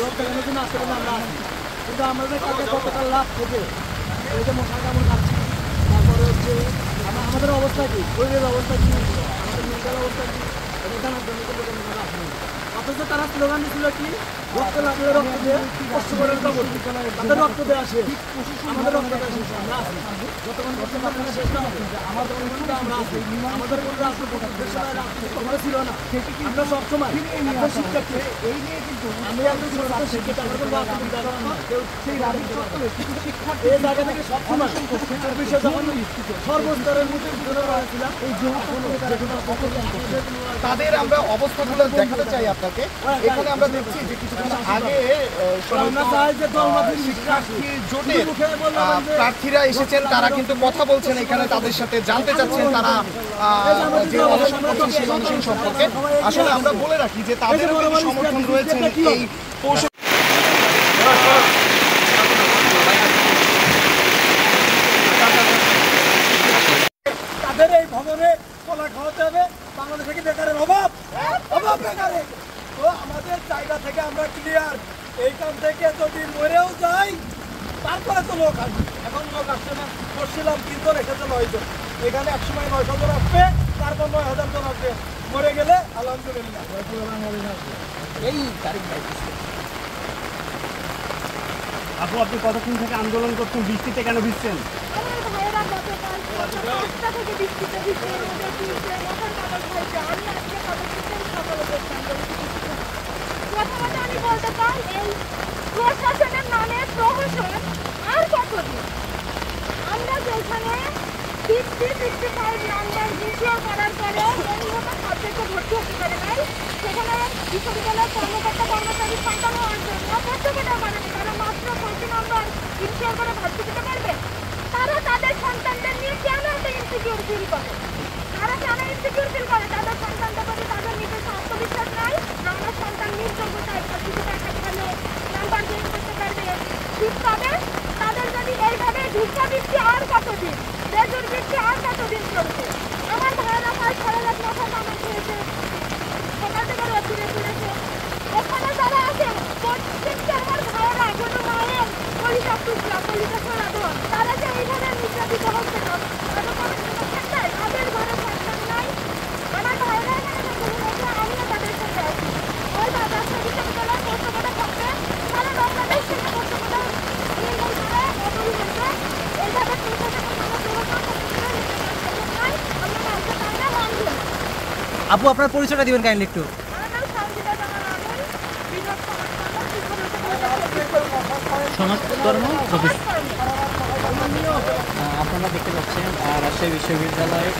লোক দেখানোর জন্য আসতে পারি আমরা আসি, কিন্তু আমাদের কাছে গতকাল রাত থেকে এই যে মশা কামড় খাচ্ছি, তারপরে হচ্ছে আমাদের অবস্থা কি, শরীরের অবস্থা কি, আমাদের মেন্টাল অবস্থা কি, এটা জানার জন্য কিন্তু আমরা আসি। অথচ তারা স্লোগান দিচ্ছিল কি, রক্ত লাগলে রক্ত দিয়ে কষ্ট করে তাদের রক্ত দিয়ে আসে, আমাদের রক্ত দিয়ে আসে, আমরা আসি যতক্ষণ পর্যন্ত আপনারা শেষ না হবে আমাদের কিন্তু আমরা আসি। আমাদের কোনো রাজনীতি ছিল না, আমরা সবসময় একটা শিক্ষার্থী, এই নিয়ে কিন্তু আমি একজন সরকার শিক্ষিত, আমার কোনো রাজনীতি সেই রাজনীতি এই জায়গা থেকে সবসময় সর্বস্তরের মধ্যে এই তাদের আমরা অবস্থাগুলো দেখাতে চাই আপনাকে। এখানে আমরা দেখছি যে কিছুক্ষণ আগে শিক্ষার্থী জোটের প্রার্থীরা এসেছেন, তারা কিন্তু কথা বলছেন এখানে, তাদের সাথে জানতে চাচ্ছেন তারা যে অনশন করছেন সেই অনশন সম্পর্কে। আসলে আমরা বলে রাখি যে তাদেরও কিন্তু সমর্থন রয়েছে এই তাদের এই ভবনে কলা খাওয়াতে হবে। বাংলাদেশে কি বেকারের অভাব? অভাব বেকারের। তো আমাদের জায়গা থেকে আমরা ক্লিয়ার, এইখান থেকে যদি মরেও যাই তারপরে তো লোক আসবে। এখন লোক আসছে না, করছিলাম 3 জন, এসেছে 9 জন। এখানে একসময় 900 জন আসবে, তারপর 9000 জন আসবে। মরে গেলে আলহামদুলিল্লাহ এই তারিখ পাইতেছে। আপু, আপনি কতক্ষণ থেকে আন্দোলন করছেন? বৃষ্টিতে কেন ভিজছেন? প্রথমত আমি বলতে চাই, এই প্রশাসনের নামে প্রহসন আর কতদিন? আমরা যেখানে 65 নাম্বার দ্বিতীয় করার পরেও এই মতো সাবজেক্টে ভর্তি হতে পারে নাই, সেখানে বিশ্ববিদ্যালয়ের কর্মকর্তা কর্মচারী সন্তান হওয়ার জন্য প্রত্যেকটা করেনি, তারা মাত্র 40 নম্বর ইনশিওর করে ভর্তি দিতে পারবে। তারা তাদের সন্তানদের নিয়ে কেন একটা ইনসিকিউর ফিল করে? তারা কেন ইনসিকিউর ফিল করে? তাদের সন্তানদের প্রতি তাদের নিজস্ব আত্মবিশ্বাস নাই, আমার সন্তান নির্যোগ্যতায় ভর্তিতে টাকা ভালো নাম্বার গেইন করতে পারবে, ঠিক পাবে। তাদের যদি এইভাবে ভিক্ষাবৃত্তি আর কতদিন, বেজুর বৃত্তি আর কতদিন চলবে? আমার ভাইয়েরা 5-6 লাখ মাথা কামাই খেয়েছে, সকাল থেকে রোদ্দুরে ফিরেছে। ওখানে যারা আছে প্রত্যেকটা আমার ভাইয়েরা কোনো মায়ের কলিজা টুকরা, কলিজা ছড়া দেওয়া, তারা যে এইভাবে নির্যাতিত হচ্ছে না, তাদের কোনো সুরক্ষা চাই, তাদের ঘরে সন্তান নাই। আমার ভাইয়েরা এখানে থাকে, আমিও তাদের সাথে আছি। ওই রাজশাহী বিশ্ববিদ্যালয়ের পৌরসভাটা থাকবে, সারা বাংলাদেশ থেকে পৌরসভাটা নির্মূল করে অপরিহার্য এইভাবে আপু, আপনার পরিচয়টা দিবেন কাইন্ডলি একটু। সমাজকর্ম আপনারা দেখতে পাচ্ছেন রাজশাহী বিশ্ববিদ্যালয়